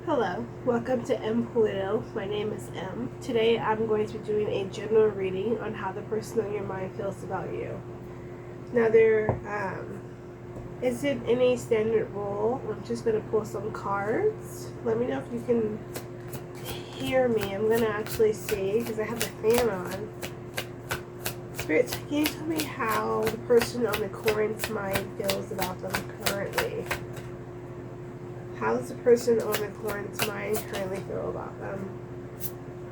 Hello, welcome to M Polito. My name is M. Today I'm going to be doing a general reading on how the person on your mind feels about you. Now there isn't any standard rule. I'm just going to pull some cards. Let me know if you can hear me. I'm going to actually see because I have the fan on. Spirits, can you tell me how the person on the current's mind feels about them currently? How does the person on the client's mind currently feel about them?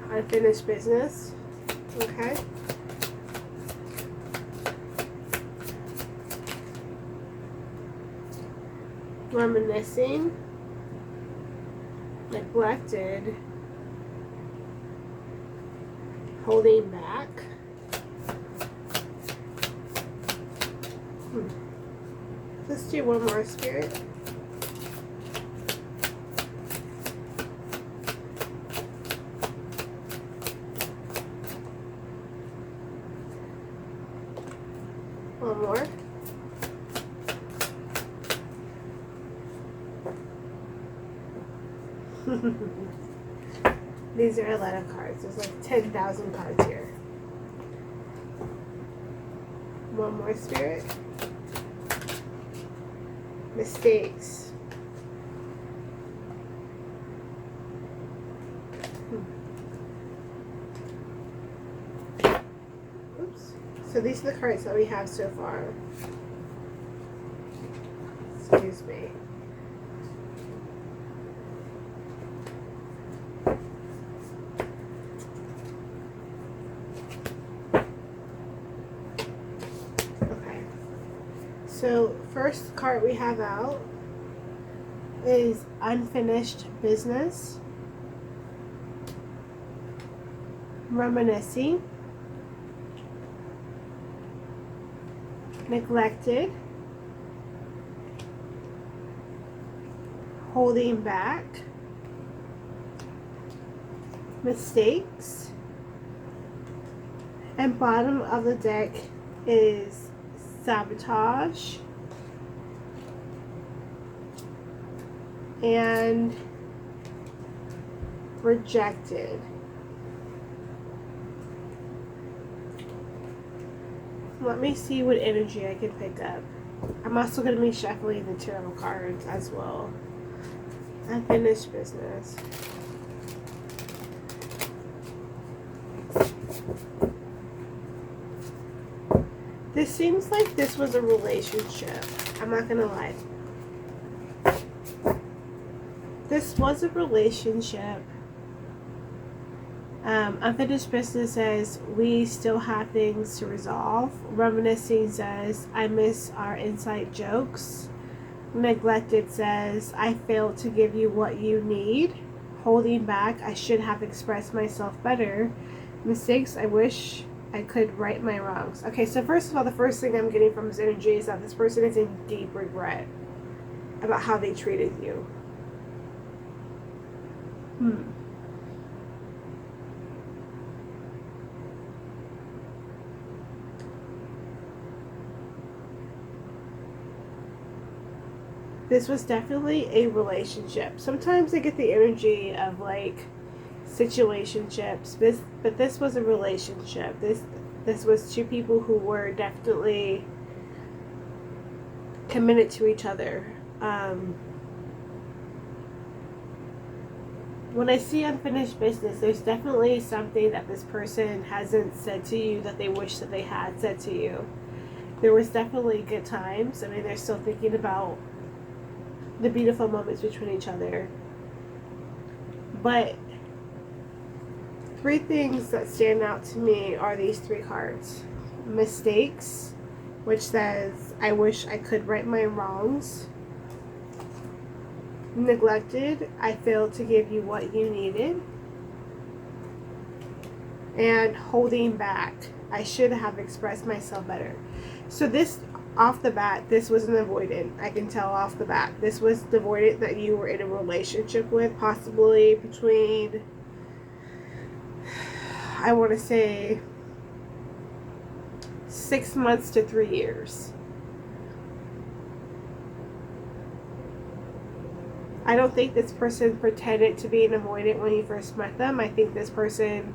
Unfinished business. Okay. Reminiscing. Neglected. Holding back. Let's do one more, Spirit. One more. These are a lot of cards. There's like 10,000 cards here. One more, Spirit. Mistakes. Oops. So these are the cards that we have so far. Excuse me. Okay. So first card we have out is unfinished business. Reminiscing. Neglected. Holding back. Mistakes. And bottom of the deck is sabotage and rejected. Let me see what energy I can pick up. I'm also going to be shuffling the tarot cards as well. Unfinished business. This seems like this was a relationship. I'm not going to lie. This was a relationship. Unfinished business says we still have things to resolve. Reminiscing says I miss our inside jokes. Neglected says I failed to give you what you need. Holding back, I should have expressed myself better. Mistakes, I wish I could right my wrongs. Okay, so first of all, the first thing I'm getting from this energy is that this person is in deep regret about how they treated you. This was definitely a relationship. Sometimes I get the energy of like situationships, but this was a relationship. This was two people who were definitely committed to each other. When I see unfinished business, there's definitely something that this person hasn't said to you that they wish that they had said to you. There was definitely good times. I mean, they're still thinking about the beautiful moments between each other. But three things that stand out to me are these three cards. Mistakes, which says, I wish I could right my wrongs. Neglected, I failed to give you what you needed. And holding back, I should have expressed myself better. So this, off the bat, this was an avoidant. I can tell off the bat. This was the avoidant that you were in a relationship with, possibly between, I want to say, 6 months to 3 years. I don't think this person pretended to be an avoidant when you first met them. I think this person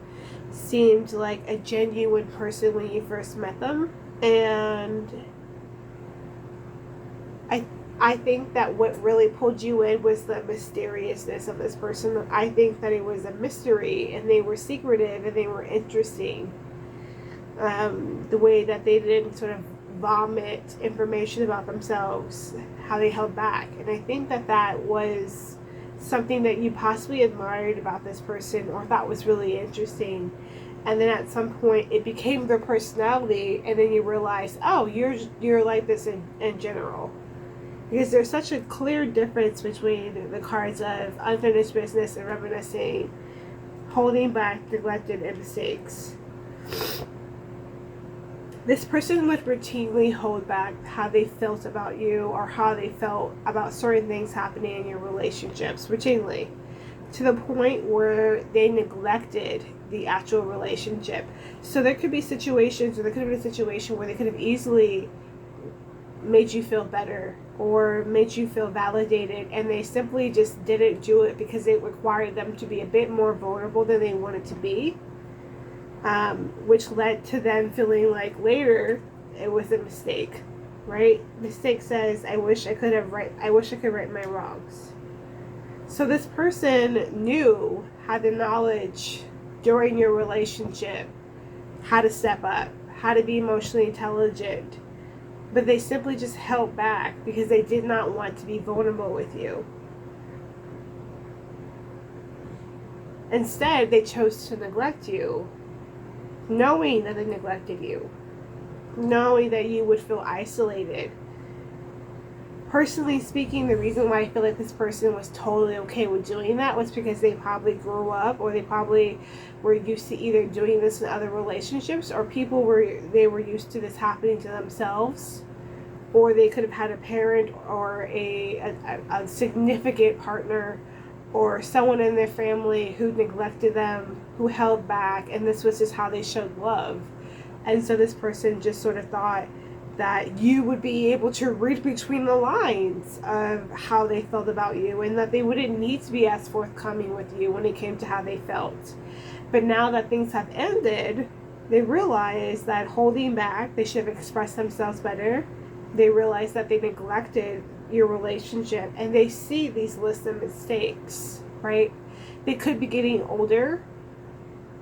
seemed like a genuine person when you first met them. And I think that what really pulled you in was the mysteriousness of this person. I think that it was a mystery, and they were secretive, and they were interesting. The way that they didn't sort of vomit information about themselves, how they held back. And I think that that was something that you possibly admired about this person or thought was really interesting. And then at some point it became their personality, and then you realize, oh, you're like this in general. Because there's such a clear difference between the cards of unfinished business and reminiscing, holding back, neglected, and mistakes. This person would routinely hold back how they felt about you or how they felt about certain things happening in your relationships, routinely, to the point where they neglected the actual relationship. So there could be situations, or there could have been a situation where they could have easily made you feel better or made you feel validated, and they simply just didn't do it because it required them to be a bit more vulnerable than they wanted to be, which led to them feeling like later it was a mistake, right? Mistake says, I wish I could right my wrongs. So this person had the knowledge during your relationship how to step up, how to be emotionally intelligent, but they simply just held back because they did not want to be vulnerable with you. Instead, they chose to neglect you, knowing that they neglected you, knowing that you would feel isolated. Personally speaking, the reason why I feel like this person was totally okay with doing that was because they probably grew up, or they probably were used to either doing this in other relationships, or they were used to this happening to themselves, or they could have had a parent or a significant partner or someone in their family who neglected them, who held back, and this was just how they showed love. And so this person just sort of thought that you would be able to read between the lines of how they felt about you, and that they wouldn't need to be as forthcoming with you when it came to how they felt. But now that things have ended, they realize that holding back, they should have expressed themselves better. They realize that they neglected your relationship, and they see these lists of mistakes, right? They could be getting older.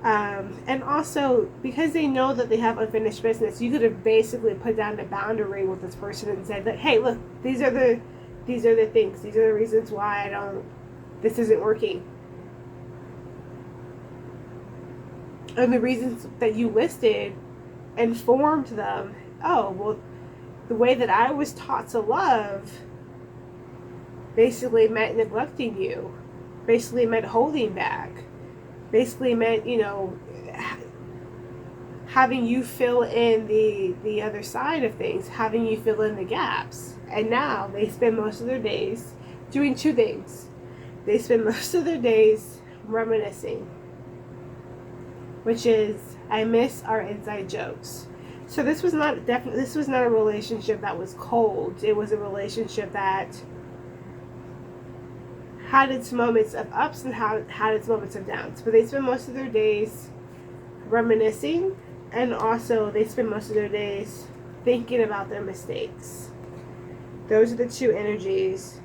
And also, because they know that they have unfinished business, you could have basically put down a boundary with this person and said that, hey, look, these are the things, these are the reasons why this isn't working. And the reasons that you listed informed them, oh, well, the way that I was taught to love basically meant neglecting you, basically meant holding back, basically meant, having you fill in the other side of things, having you fill in the gaps. And now they spend most of their days doing two things. They spend most of their days reminiscing, which is, I miss our inside jokes. So this was not a relationship that was cold. It was a relationship that had its moments of ups and had its moments of downs. But they spend most of their days reminiscing, and also they spend most of their days thinking about their mistakes. Those are the two energies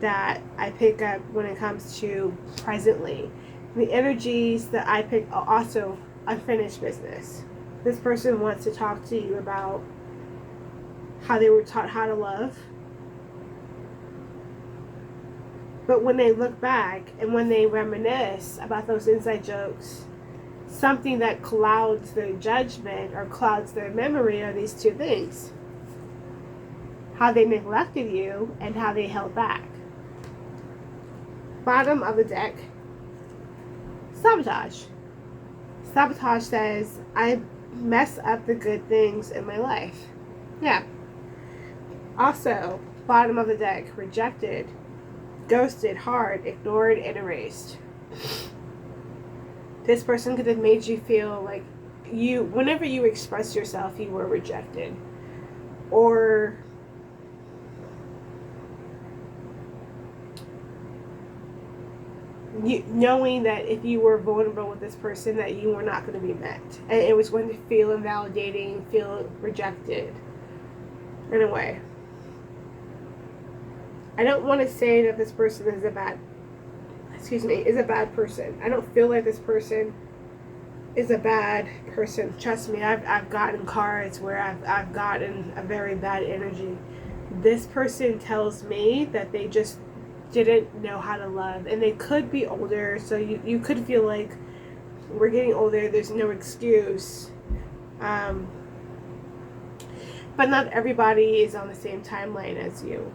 that I pick up when it comes to presently. The energies that I pick are also unfinished business. This person wants to talk to you about how they were taught how to love. But when they look back and when they reminisce about those inside jokes, something that clouds their judgment or clouds their memory are these two things. How they neglected you and how they held back. Bottom of the deck, sabotage. Sabotage says, I mess up the good things in my life. Yeah. Also, bottom of the deck, rejected, ghosted, hard, ignored, and erased. This person could have made you feel like whenever you expressed yourself, you were rejected. Or knowing that if you were vulnerable with this person, that you were not going to be met, and it was going to feel invalidating, feel rejected in a way. I don't want to say that this person is a bad person. I don't feel like this person is a bad person. Trust me, I've gotten cards where I've gotten a very bad energy. This person tells me that they just didn't know how to love, and they could be older, so you could feel like we're getting older, there's no excuse, but not everybody is on the same timeline as you.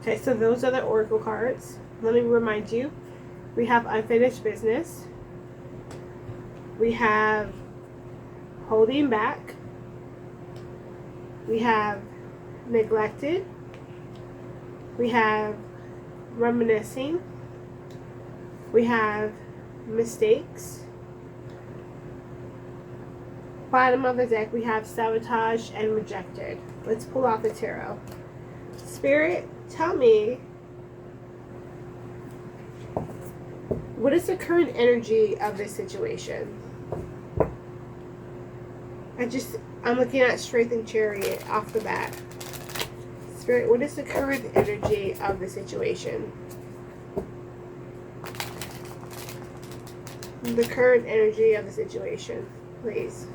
Okay, so those are the oracle cards. Let me remind you, we have unfinished business, we have holding back, we have neglected, we have reminiscing, we have mistakes. Bottom of the deck, we have sabotage and rejected. Let's pull out the tarot. Spirit, tell me, what is the current energy of this situation? I'm looking at Strength and Chariot off the bat. Spirit, what is the current energy of the situation? The current energy of the situation, please.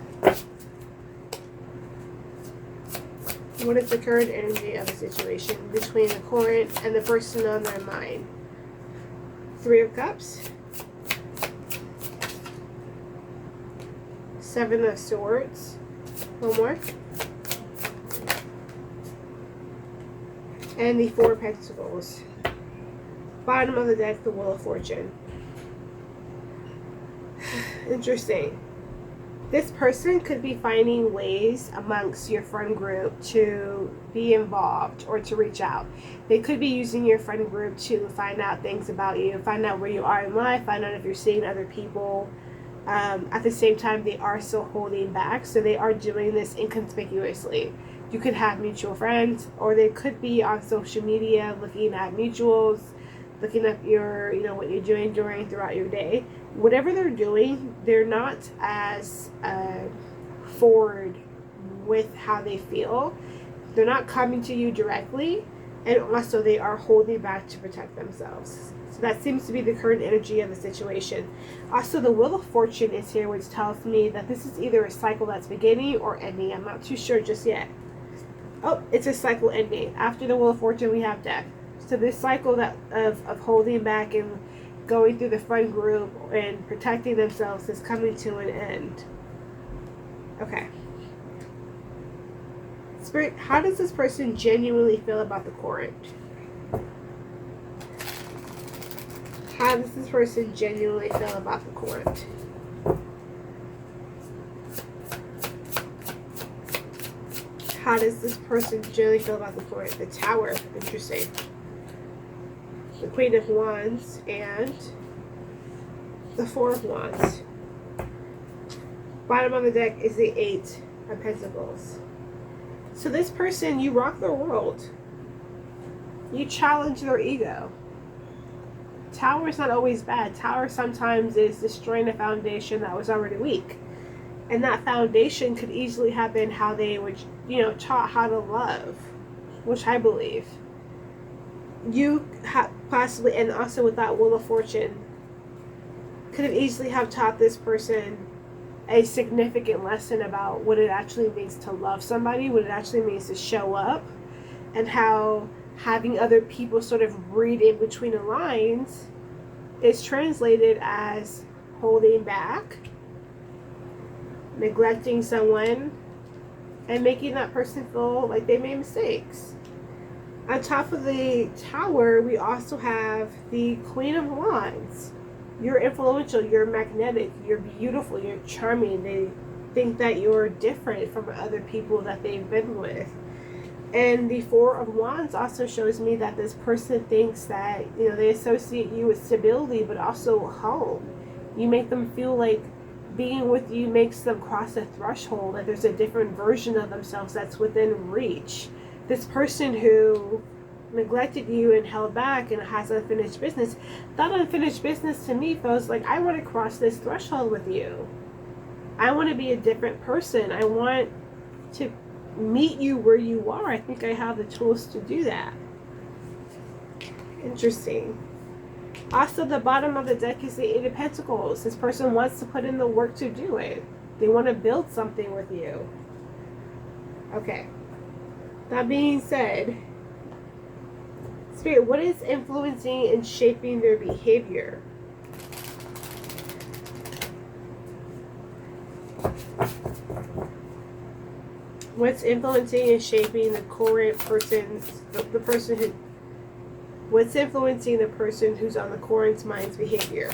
What is the current energy of the situation between the current and the person on their mind? Three of Cups. Seven of Swords. One more. And the Four of Pentacles. Bottom of the deck, the Wheel of Fortune. Interesting. This person could be finding ways amongst your friend group to be involved or to reach out. They could be using your friend group to find out things about you, find out where you are in life, find out if you're seeing other people. At the same time, they are still holding back, so they are doing this inconspicuously. You could have mutual friends, or they could be on social media looking at mutuals, looking up your, what you're doing throughout your day. Whatever they're doing, they're not as forward with how they feel. They're not coming to you directly, and also they are holding back to protect themselves. So that seems to be the current energy of the situation. Also, the Wheel of Fortune is here, which tells me that this is either a cycle that's beginning or ending. I'm not too sure just yet. Oh, it's a cycle ending. After the Wheel of Fortune, we have Death. So this cycle of holding back and going through the friend group and protecting themselves is coming to an end. Okay. Spirit, how does this person genuinely feel about the current? How does this person genuinely feel about the current? How does this person genuinely feel about the current? The Tower. Interesting. The Queen of Wands and the Four of Wands. Bottom of the deck is the Eight of Pentacles. So this person, you rock their world. You challenge their ego. Tower is not always bad. Tower sometimes is destroying a foundation that was already weak. And that foundation could easily have been how they were, taught how to love, which I believe. You possibly, and also with that Wheel of Fortune, could have easily have taught this person a significant lesson about what it actually means to love somebody, what it actually means to show up, and how having other people sort of read in between the lines is translated as holding back, neglecting someone, and making that person feel like they made mistakes. On top of the Tower, we also have the Queen of Wands. You're influential, you're magnetic, you're beautiful, you're charming. They think that you're different from other people that they've been with. And the Four of Wands also shows me that this person thinks that, they associate you with stability, but also home. You make them feel like being with you makes them cross a threshold, that there's a different version of themselves that's within reach. This person who neglected you and held back and has unfinished business, that unfinished business to me feels like I want to cross this threshold with you. I want to be a different person. I want to meet you where you are. I think I have the tools to do that. Interesting. Also, the bottom of the deck is the Eight of Pentacles. This person wants to put in the work to do it. They want to build something with you. Okay. That being said, Spirit, what is influencing and shaping their behavior? What's influencing and shaping the current person's, the person who, what's influencing the person who's on the current mind's behavior?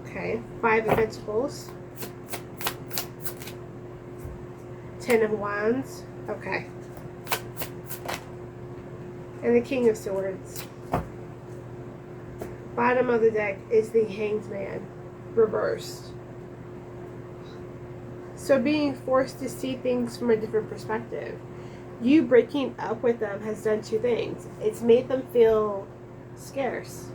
Okay, Five of Pentacles. Ten of Wands. Okay. And the King of Swords. Bottom of the deck is the Hanged Man, reversed. So being forced to see things from a different perspective. You breaking up with them has done two things. It's made them feel scarce.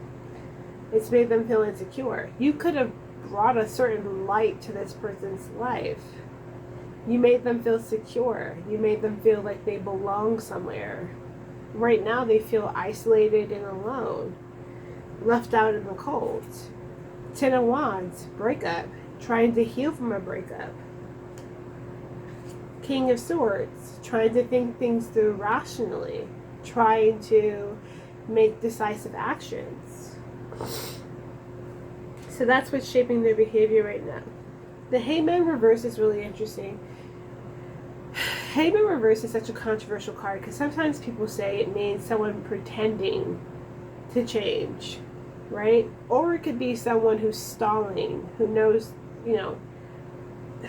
It's made them feel insecure. You could have brought a certain light to this person's life. You made them feel secure. You made them feel like they belong somewhere. Right now they feel isolated and alone, left out in the cold. Ten of Wands, breakup, trying to heal from a breakup. King of Swords, trying to think things through rationally, trying to make decisive actions. So that's what's shaping their behavior right now. The Hangman reverse is really interesting. Hangman reverse is such a controversial card because sometimes people say it means someone pretending to change, right? Or it could be someone who's stalling, who knows, you know,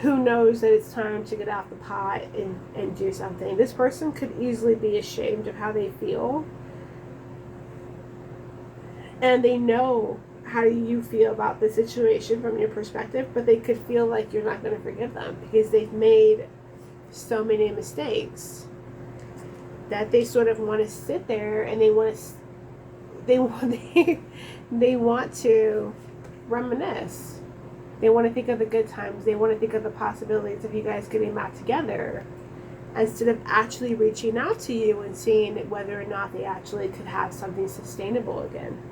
who knows that it's time to get off the pot and do something. This person could easily be ashamed of how they feel. And they know how you feel about the situation from your perspective, but they could feel like you're not going to forgive them because they've made so many mistakes that they sort of want to sit there and they want to reminisce. They want to think of the good times. They want to think of the possibilities of you guys getting back together instead of actually reaching out to you and seeing whether or not they actually could have something sustainable again.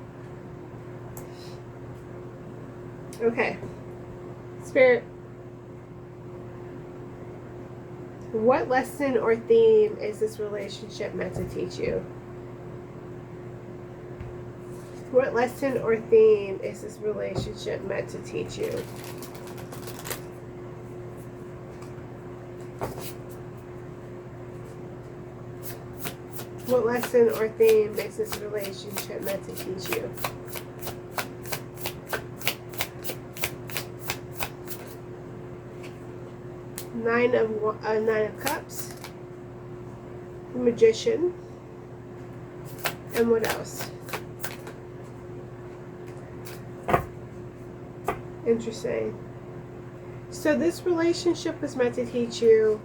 Okay. Spirit, what lesson or theme is this relationship meant to teach you? What lesson or theme is this relationship meant to teach you? What lesson or theme is this relationship meant to teach you? Nine of Cups, the Magician, and what else? Interesting. So this relationship was meant to teach you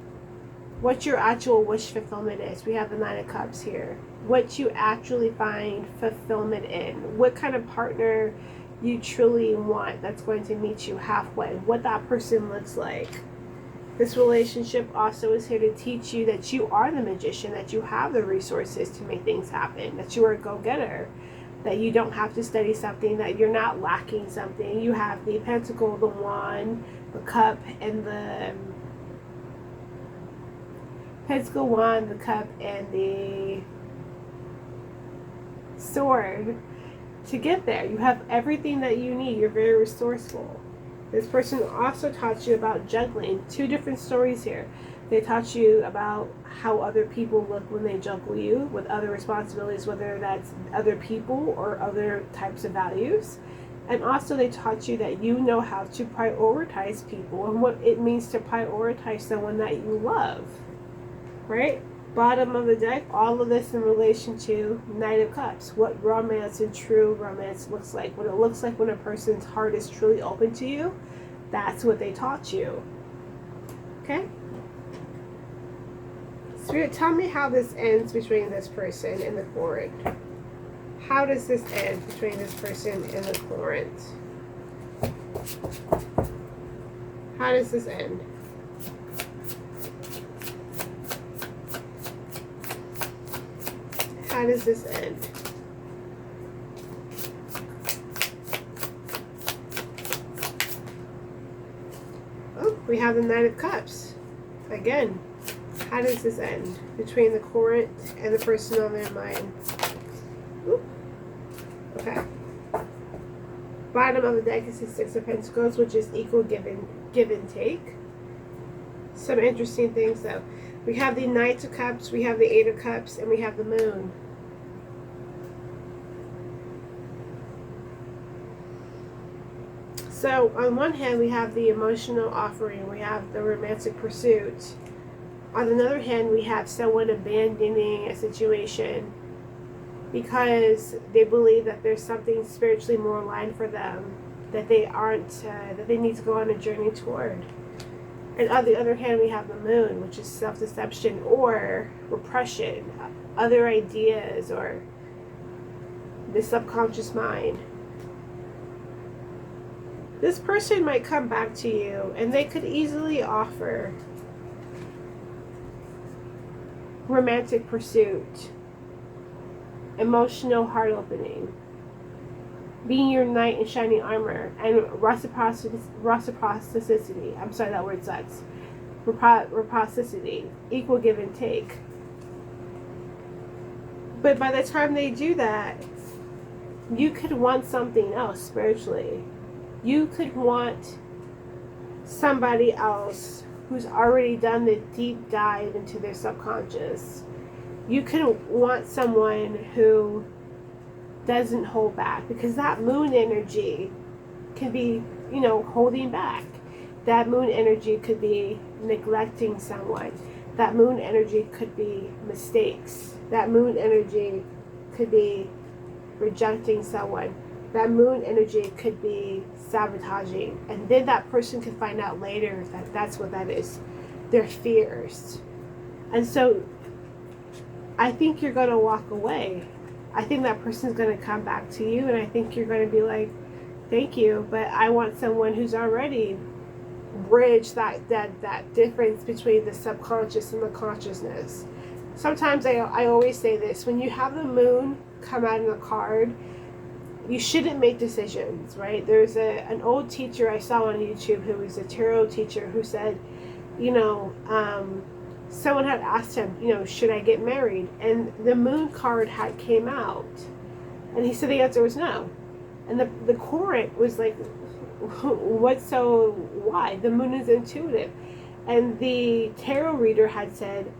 what your actual wish fulfillment is. We have the Nine of Cups here. What you actually find fulfillment in. What kind of partner you truly want that's going to meet you halfway. What that person looks like. This relationship also is here to teach you that you are the magician, that you have the resources to make things happen, that you are a go-getter, that you don't have to study something, that you're not lacking something. You have the Pentacle, the Wand, the Cup, and the Pentacle, Wand, the Cup, and the Sword to get there. You have everything that you need. You're very resourceful. This person also taught you about juggling. Two different stories here. They taught you about how other people look when they juggle you with other responsibilities, whether that's other people or other types of values. And also they taught you that you know how to prioritize people and what it means to prioritize someone that you love. Right? Bottom of the deck, all of this in relation to Knight of Cups. What romance and true romance looks like. What it looks like when a person's heart is truly open to you. That's what they taught you. Okay? Spirit, tell me how this ends between this person and the Court. How does this end between this person and the Court? How does this end? How does this end? Oh, we have the Knight of Cups. Again, how does this end between the Court and the person on their mind? Ooh. Okay. Bottom of the deck is the Six of Pentacles, which is equal give and take. Some interesting things though. We have the Knight of Cups, we have the Eight of Cups, and we have the Moon. So on one hand, we have the emotional offering, we have the romantic pursuit. On the other hand, we have someone abandoning a situation because they believe that there's something spiritually more aligned for them that they aren't, that they need to go on a journey toward. And on the other hand, we have the Moon, which is self-deception or repression, other ideas, or the subconscious mind. This person might come back to you and they could easily offer romantic pursuit, emotional heart opening, being your knight in shining armor, and reciprocity. I'm sorry, that word sucks. Reciprocity, equal give and take. But by the time they do that, you could want something else spiritually. You could want somebody else who's already done the deep dive into their subconscious. You could want someone who doesn't hold back, because that Moon energy can be, you know, holding back. That Moon energy could be neglecting someone. That Moon energy could be mistakes. That Moon energy could be rejecting someone. That Moon energy could be sabotaging. And then that person could find out later that that's what that is. Their fears. And so I think you're going to walk away. I think that person's going to come back to you, and I think you're going to be like, thank you, but I want someone who's already bridged that difference between the subconscious and the consciousness. Sometimes I always say this, when you have the Moon come out in a card, you shouldn't make decisions, right? There's an old teacher I saw on YouTube who was a tarot teacher who said, you know, someone had asked him, you know, should I get married? And the Moon card had came out. And he said the answer was no. And the Court was like, why? The Moon is intuitive. And the tarot reader had said,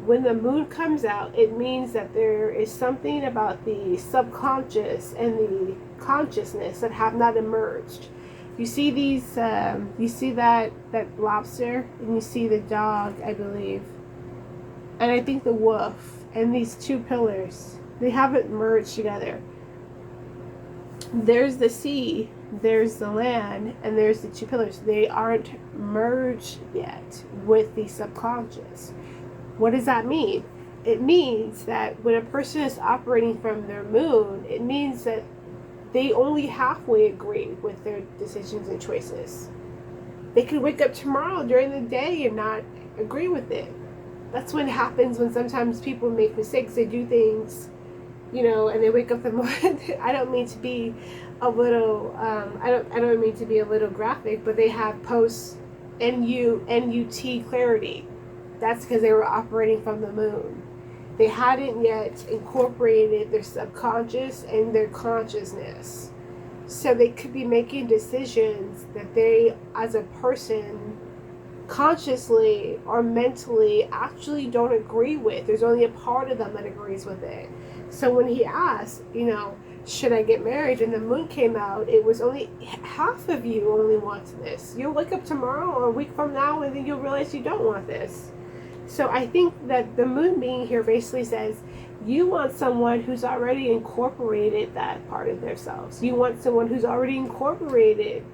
when the Moon comes out, it means that there is something about the subconscious and the consciousness that have not emerged. You see these, you see that lobster, and you see the dog, I believe, and I think the wolf, and these two pillars, they haven't merged together. There's the sea, there's the land, and there's the two pillars. They aren't merged yet with the subconscious. What does that mean? It means that when a person is operating from their Moon, it means that they only halfway agree with their decisions and choices. They could wake up tomorrow during the day and not agree with it. That's what happens when sometimes people make mistakes. They do things, you know, and they wake up the morning. I don't mean to be a little, I don't mean to be a little graphic, but they have post NUT clarity. That's because they were operating from the Moon. They hadn't yet incorporated their subconscious and their consciousness. So they could be making decisions that they, as a person, consciously or mentally actually don't agree with. There's only a part of them that agrees with it. So when he asked, you know, should I get married? And the Moon came out, it was only half of you only wants this. You'll wake up tomorrow or a week from now and then you'll realize you don't want this. So I think that the Moon being here basically says, you want someone who's already incorporated that part of themselves. You want someone who's already incorporated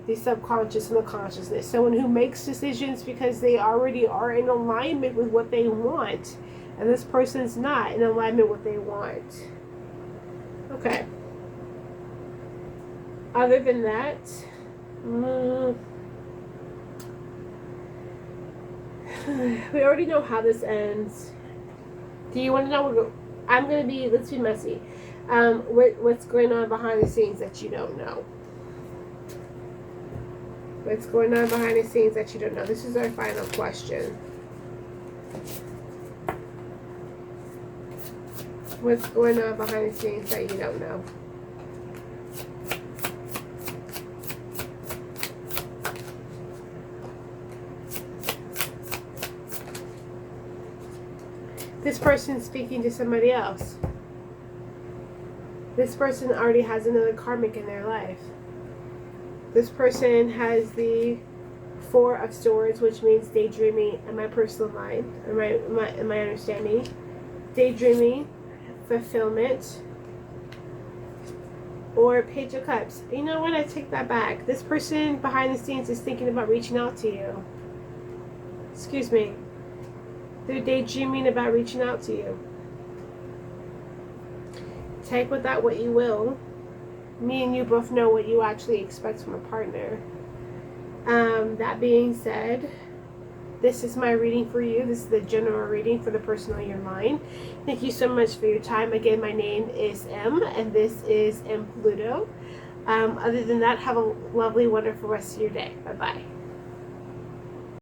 the subconscious and the consciousness. Someone who makes decisions because they already are in alignment with what they want. And this person's not in alignment with what they want. Okay. Other than that, we already know how this ends. Do you want to know? Let's be messy. What's going on behind the scenes that you don't know? What's going on behind the scenes that you don't know? This is our final question. What's going on behind the scenes that you don't know? This person's speaking to somebody else. This person already has another karmic in their life. This person has the Four of Swords, which means daydreaming in my personal mind, in my understanding. Daydreaming, fulfillment, or Page of Cups. You know what? I take that back. This person behind the scenes is thinking about reaching out to you. Excuse me. They're daydreaming about reaching out to you. Take with that what you will. Me and you both know what you actually expect from a partner. That being said, this is my reading for you. This is the general reading for the person on your mind. Thank you so much for your time. Again, my name is M, and this is M Pluto. Other than that, have a lovely, wonderful rest of your day. Bye-bye.